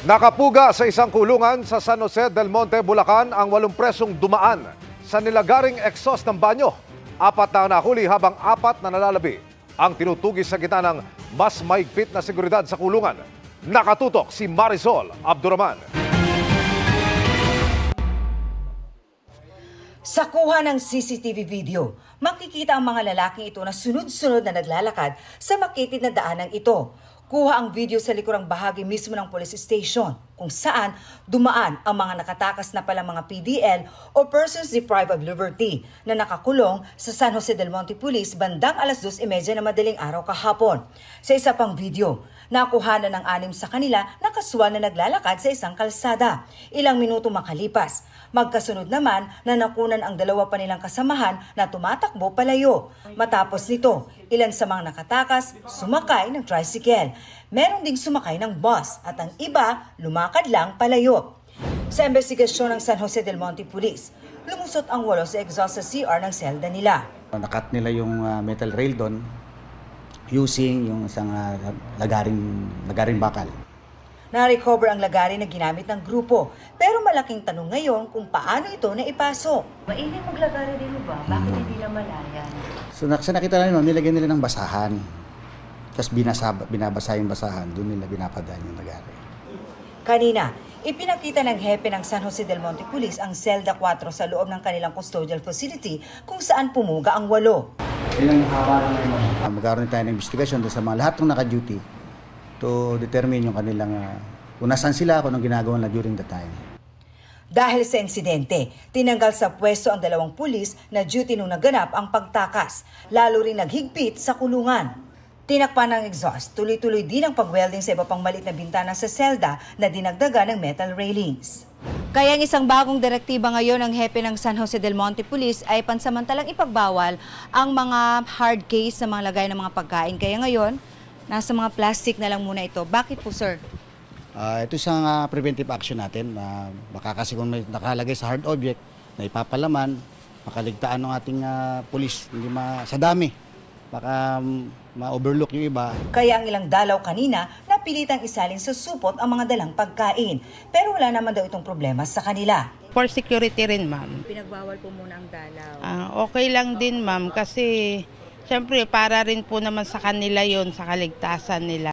Nakapuga sa isang kulungan sa San Jose del Monte, Bulacan ang 8 presong dumaan sa nilagaring exhaust ng banyo. 4 na nahuli habang 4 na nalalabi. Ang tinutugis sa gitna ng mas mahigpit na seguridad sa kulungan. Nakatutok si Marisol Abduraman. Sa kuha ng CCTV video, makikita ang mga lalaking ito na sunod-sunod na naglalakad sa makitid na daanang ito. Kuha ang video sa likurang bahagi mismo ng police station kung saan dumaan ang mga nakatakas na palang mga PDL o persons deprived of liberty na nakakulong sa San Jose del Monte Police bandang alas 2:30 na madaling araw kahapon. Sa isa pang video, nakuha na ng 6 sa kanila na kaswal na naglalakad sa isang kalsada. Ilang minuto makalipas, magkasunod naman na nakunan ang 2 pa nilang kasamahan na tumatakbo palayo. Matapos nito, ilan sa mga nakatakas sumakay ng tricycle. Meron ding sumakay ng bus at ang iba lumakad lang palayo. Sa investigasyon ng San Jose del Monte Police, lumusot ang 8 sa exhaust sa CR ng selda nila. Nakat nila yung metal rail doon using yung isang lagaring bakal. Na-recover ang lagari na ginamit ng grupo, pero malaking tanong ngayon kung paano ito naipasok. Hindi maglagari din ba? Bakit hindi na malayan? So nakita namin, nilagyan nila ng basahan. Tapos binabasa yung basahan, doon nila binapadaan yung lagari. Kanina, ipinakita ng hepe ng San Jose del Monte Police ang Selda 4 sa loob ng kanilang custodial facility kung saan pumuga ang 8. Ilang haba na ngayon? Magkaroon tayo ng investigasyon sa mga lahat ng naka-duty to determine yung kanilang kung nasaan sila, kung anong ginagawa na during the time. Dahil sa insidente, tinanggal sa pwesto ang 2 pulis na duty nung naganap ang pagtakas, lalo rin naghigpit sa kulungan. Tinakpan ng exhaust, tuloy-tuloy din ang pag-welding sa iba pang maliit na bintana sa selda na dinagdagan ng metal railings. Kaya ang isang bagong direktiba ngayon ng hepe ng San Jose del Monte Police ay pansamantalang ipagbawal ang mga hard case sa mga lagay ng mga pagkain. Kaya ngayon, nasa mga plastic na lang muna ito. Bakit po, sir? Ito isang preventive action natin. Baka kasi kung may nakalagay sa hard object na ipapalaman, makaligtaan ng ating pulis sa dami. Baka ma-overlook yung iba. Kaya ang ilang dalaw kanina napilitang isalin sa supot ang mga dalang pagkain. Pero wala naman daw itong problema sa kanila. For security rin, ma'am. Pinagbawal po muna ang dalaw. Okay lang din, ma'am, kasi siyempre para rin po naman sa kanila yon, sa kaligtasan nila.